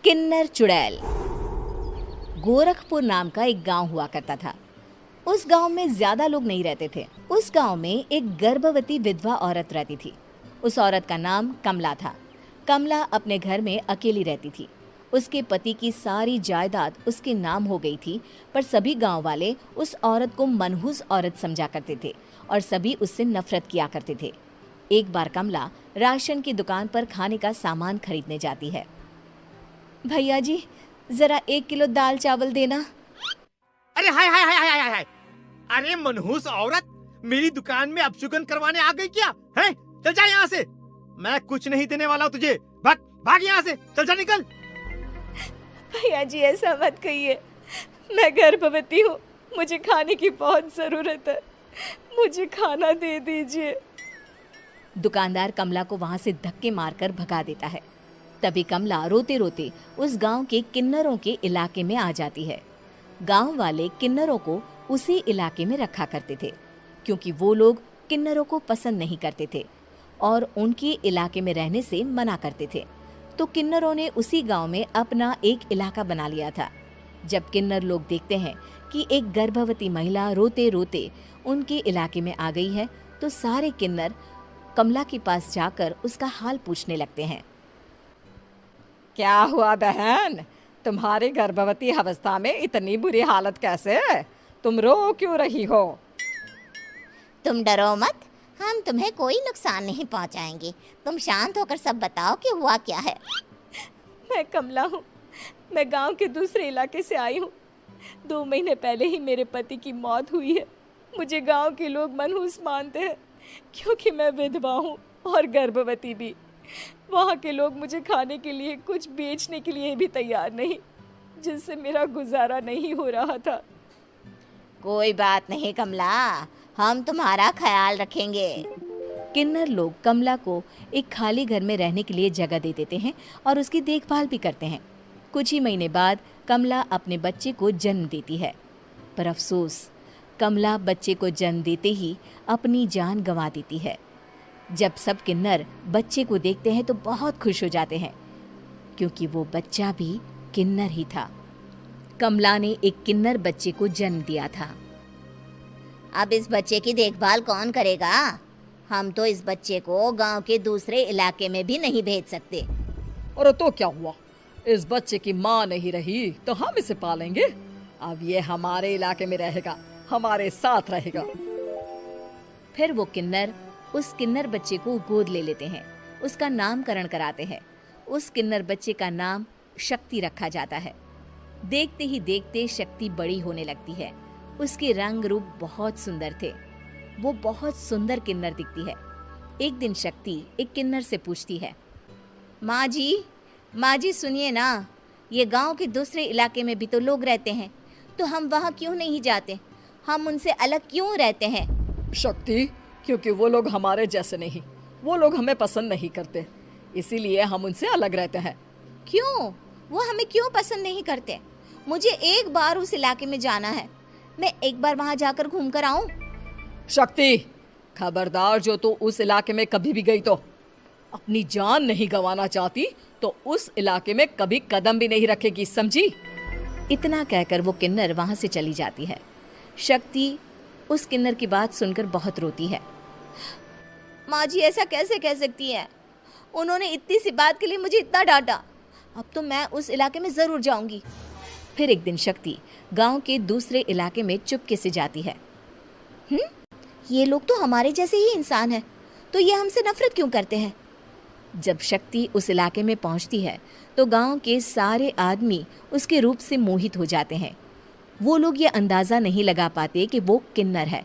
किन्नर चुड़ैल। गोरखपुर नाम का एक गांव हुआ करता था। उस गांव में ज्यादा लोग नहीं रहते थे। उस गांव में एक गर्भवती विधवा औरत रहती थी। उस औरत का नाम कमला था। कमला अपने घर में अकेली रहती थी। उसके पति की सारी जायदाद उसके नाम हो गई थी, पर सभी गांव वाले उस औरत को मनहूस औरत समझा करते थे और सभी उससे नफरत किया करते थे। एक बार कमला राशन की दुकान पर खाने का सामान खरीदने जाती है। भैया जी, जरा 1 किलो दाल चावल देना। अरे हाय हाय हाय हाय हाय हाय! अरे मनहूस औरत, मेरी दुकान में अपशुगन करवाने आ गई क्या? हैं? चल जा यहाँ से। मैं कुछ नहीं देने वाला हूँ तुझे। भाग भाग यहाँ से, चल जा, निकल। भैया जी, ऐसा मत कहिए। मैं गर्भवती हूँ, मुझे खाने की बहुत जरूरत है। मुझे खाना दे दीजिए। दुकानदार कमला को वहां से धक्के मारकर भगा देता है। तभी कमला रोते रोते उस गांव के किन्नरों के इलाके में आ जाती है। गांव वाले किन्नरों को उसी इलाके में रखा करते थे, क्योंकि वो लोग किन्नरों को पसंद नहीं करते थे और उनके इलाके में रहने से मना करते थे। तो किन्नरों ने उसी गांव में अपना एक इलाका बना लिया था। जब किन्नर लोग देखते हैं कि एक गर्भवती महिला रोते रोते उनके इलाके में आ गई है, तो सारे किन्नर कमला के पास जाकर उसका हाल पूछने लगते हैं। क्या हुआ बहन, तुम्हारी गर्भवती अवस्था में इतनी बुरी हालत कैसे? तुम रो क्यों रही हो? तुम डरो मत, हम तुम्हें कोई नुकसान नहीं पहुंचाएंगे। तुम शांत होकर सब बताओ कि हुआ क्या है। मैं कमला हूँ। मैं गांव के दूसरे इलाके से आई हूँ। 2 महीने पहले ही मेरे पति की मौत हुई है। मुझे गांव के लोग मनहूस मानते हैं, क्योंकि मैं विधवा हूँ और गर्भवती भी। वहाँ के लोग मुझे खाने के लिए कुछ बेचने के लिए भी तैयार नहीं, जिससे मेरा गुजारा नहीं हो रहा था। कोई बात नहीं कमला, हम तुम्हारा ख्याल रखेंगे। किन्नर लोग कमला को एक खाली घर में रहने के लिए जगह दे देते हैं और उसकी देखभाल भी करते हैं। कुछ ही महीने बाद कमला अपने बच्चे को जन्म देती है, पर अफसोस, कमला बच्चे को जन्म देते ही अपनी जान गंवा देती है। जब सब किन्नर बच्चे को देखते हैं तो बहुत खुश हो जाते हैं, क्योंकि वो बच्चा भी किन्नर ही था। कमला ने एक किन्नर बच्चे को जन्म दिया था। अब इस बच्चे की देखभाल कौन करेगा? हम तो इस बच्चे को गांव के दूसरे इलाके में भी नहीं भेज सकते। और तो क्या हुआ, इस बच्चे की माँ नहीं रही तो हम इसे पालेंगे। अब ये हमारे इलाके में रहेगा, हमारे साथ रहेगा। फिर वो किन्नर उस किन्नर बच्चे को गोद ले लेते हैं, उसका नामकरण कराते हैं। उस किन्नर बच्चे का नाम शक्ति रखा जाता है। देखते ही देखते शक्ति बड़ी होने लगती है। उसके रंग रूप बहुत सुंदर थे। वो बहुत सुंदर किन्नर दिखती है। एक दिन शक्ति एक किन्नर से पूछती है, माँ जी सुनिए ना, ये गांव के दूसरे इलाके में भी तो लोग रहते हैं, तो हम वहाँ क्यों नहीं जाते? हम उनसे अलग क्यों रहते हैं? शक्ति, क्योंकि वो लोग हमारे जैसे नहीं, वो लोग हमें पसंद नहीं करते, इसीलिए हम उनसे अलग रहते हैं। क्यों? वो हमें क्यों पसंद नहीं करते? मुझे एक बार उस इलाके में जाना है। मैं एक बार वहाँ जाकर घूम कर आऊं। शक्ति, खबरदार, जो तू उस इलाके में कभी भी गई तो अपनी जान नहीं गंवाना चाहती तो उस इलाके में कभी कदम भी नहीं रखेगी, समझी? इतना कहकर वो किन्नर वहां से चली जाती है। शक्ति उस किन्नर की बात सुनकर बहुत रोती है। माँ जी, ऐसा कैसे कह सकती है? उन्होंने इतनी सी बात के लिए मुझे इतना डांटा। अब तो मैं उस इलाके में जरूर जाऊंगी। फिर एक दिन शक्ति गांव के दूसरे इलाके में चुपके से जाती है। ये लोग तो हमारे जैसे ही इंसान हैं, तो ये हमसे नफरत क्यों करते हैं? जब शक्ति उस इलाके में पहुंचती है तो गांव के सारे आदमी उसके रूप से मोहित हो जाते हैं। वो लोग ये अंदाजा नहीं लगा पाते कि वो किन्नर है।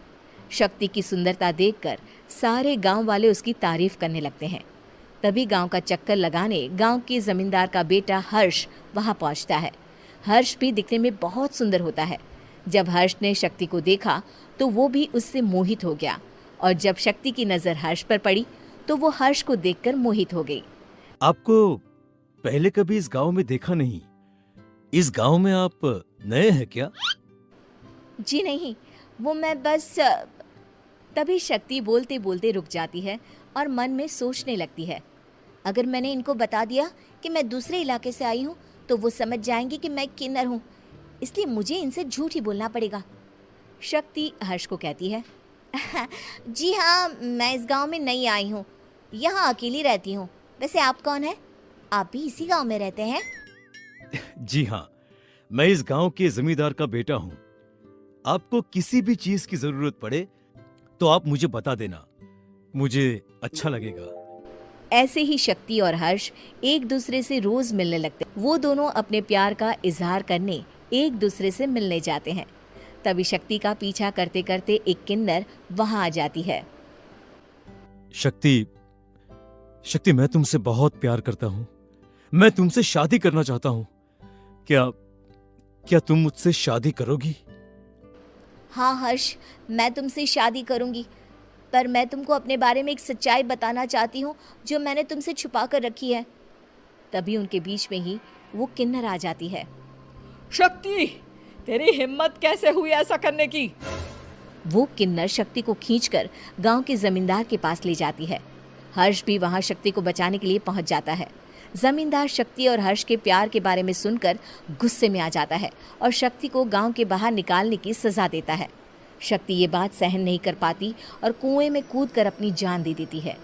शक्ति की सुंदरता देखकर सारे गांव वाले उसकी तारीफ करने लगते हैं। तभी गांव का चक्कर लगाने गांव के जमींदार का बेटा हर्ष वहां पहुंचता है। हर्ष भी दिखने में बहुत सुंदर होता है। जब हर्ष ने शक्ति को देखा तो वो भी उससे मोहित हो गया, और जब शक्ति की नजर हर्ष पर पड़ी तो वो हर्ष को देखकर मोहित हो गई। आपको पहले कभी इस गांव में देखा नहीं। इस गांव में आप नए हैं क्या? जी नहीं, वो मैं बस। तभी शक्ति बोलते बोलते रुक जाती है और मन में सोचने लगती है, अगर मैंने इनको बता दिया कि मैं दूसरे इलाके से आई हूँ तो वो समझ जाएंगे कि मैं किन्नर हूँ, इसलिए मुझे इनसे झूठ ही बोलना पड़ेगा। शक्ति हर्ष को कहती है, जी हाँ, मैं इस गांव में नई आई हूँ, यहाँ अकेली रहती हूँ। वैसे आप कौन है? आप भी इसी गांव में रहते हैं? जी हाँ, मैं इस गांव के जमींदार का बेटा हूँ। आपको किसी भी चीज की जरूरत पड़े तो आप मुझे बता देना, मुझे अच्छा लगेगा। ऐसे ही शक्ति और हर्ष एक दूसरे से रोज मिलने लगते। वो दोनों अपने प्यार का इजहार करने एक दूसरे से मिलने जाते हैं। तभी शक्ति का पीछा करते करते एक किन्नर वहां आ जाती है। शक्ति, शक्ति, मैं तुमसे बहुत प्यार करता हूँ। मैं तुमसे शादी करना चाहता हूँ। क्या तुम मुझसे शादी करोगी? हाँ हर्ष, मैं तुमसे शादी करूँगी, पर मैं तुमको अपने बारे में एक सच्चाई बताना चाहती हूँ जो मैंने तुमसे छुपा कर रखी है। तभी उनके बीच में ही वो किन्नर आ जाती है। शक्ति, तेरी हिम्मत कैसे हुई ऐसा करने की? वो किन्नर शक्ति को खींचकर गांव के जमींदार के पास ले जाती है। हर्ष भी वहां शक्ति को बचाने के लिए पहुंच जाता है। जमींदार शक्ति और हर्ष के प्यार के बारे में सुनकर गुस्से में आ जाता है और शक्ति को गांव के बाहर निकालने की सजा देता है। शक्ति ये बात सहन नहीं कर पाती और कुएं में कूदकर अपनी जान दे देती है।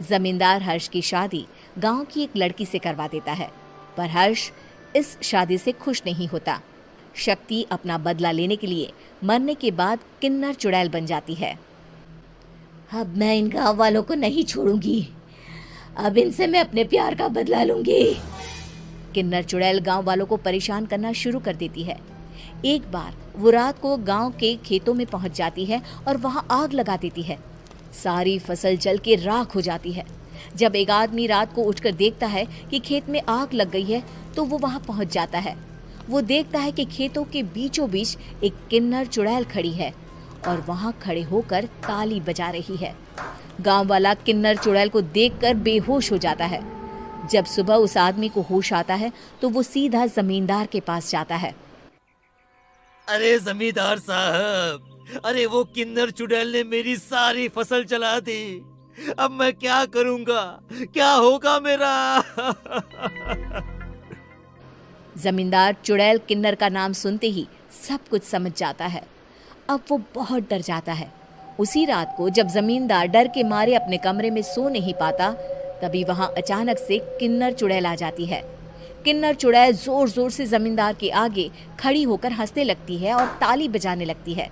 जमींदार हर्ष की शादी गांव की एक लड़की से करवा देता है, पर हर्ष इस शादी से खुश नहीं होता। शक्ति अपना बदला लेने के लिए मरने के बाद किन्नर चुड़ैल बन जाती है। अब मैं इन गाँव वालों को नहीं छोड़ूंगी, अब इनसे मैं अपने प्यार का बदला लूंगी। किन्नर चुड़ैल गांव वालों को परेशान करना शुरू कर देती है। एक बार वो रात को गांव के खेतों में पहुंच जाती है और वहां आग लगा देती है। सारी फसल जल के राख हो जाती है। जब एक आदमी रात को उठकर देखता है कि खेत में आग लग गई है तो वो वहां पहुंच जाता है। वो देखता है कि खेतों के बीचों बीच एक किन्नर चुड़ैल खड़ी है और वहां खड़े होकर ताली बजा रही है। गांव वाला किन्नर चुड़ैल को देखकर बेहोश हो जाता है। जब सुबह उस आदमी को होश आता है तो वो सीधा जमींदार के पास जाता है। अरे जमींदार साहब, अरे वो किन्नर चुड़ैल ने मेरी सारी फसल जला दी। अब मैं क्या करूंगा? क्या होगा मेरा? जमींदार चुड़ैल किन्नर का नाम सुनते ही सब कुछ समझ जाता है। अब वो बहुत डर जाता है। उसी रात को जब जमींदार डर के मारे अपने कमरे में सो नहीं पाता, तभी वहां अचानक से किन्नर चुड़ैल आ जाती है। किन्नर चुड़ैल जोर जोर से जमींदार के आगे खड़ी होकर हंसने लगती है और ताली बजाने लगती है।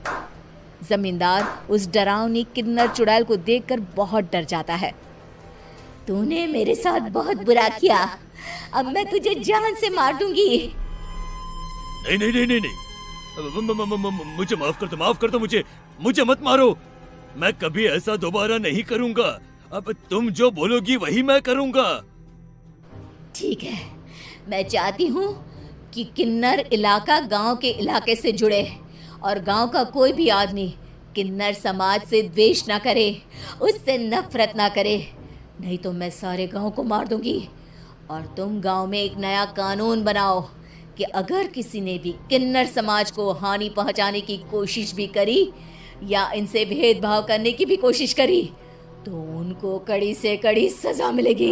जमींदार उस डरावनी किन्नर चुड़ैल को देखकर बहुत डर जाता है। तूने मेरे साथ बहुत बुरा किया, अब मैं तुझे जान से मार दूंगी। नहीं नहीं नहीं नहीं नहीं, मुझे माफ कर दो, मुझे मत मारो। मैं कभी ऐसा दोबारा नहीं करूंगा। अब तुम जो बोलोगी वही मैं करूंगा। ठीक है, मैं चाहती हूँ कि किन्नर इलाका गांव के इलाके से जुड़े और गांव का कोई भी आदमी किन्नर समाज से द्वेष ना करे, उससे नफरत ना करे, नहीं तो मैं सारे गांव को मार दूंगी। और तुम गांव में एक नया कानून बनाओ कि अगर किसी ने भी किन्नर समाज को हानि पहुंचाने की कोशिश भी करी या इनसे भेदभाव करने की भी कोशिश करी तो उनको कड़ी से कड़ी सजा मिलेगी।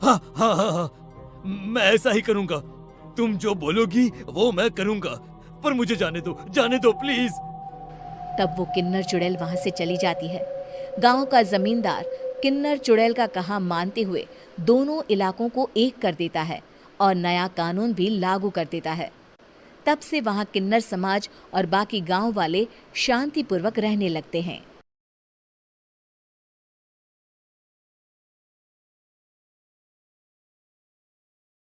हाँ हाँ हाँ हाँ, मैं ऐसा ही करूंगा। तुम जो बोलोगी वो मैं करूंगा, पर मुझे जाने दो प्लीज। तब वो किन्नर चुड़ैल वहां से चली जाती है। गांव का जमींदार किन्नर चुड़ैल का कहा मानते हुए दोनों इलाकों को एक कर देता है और नया कानून भी लागू कर देता है। तब से वहां किन्नर समाज और बाकी गांव वाले शांतिपूर्वक रहने लगते हैं।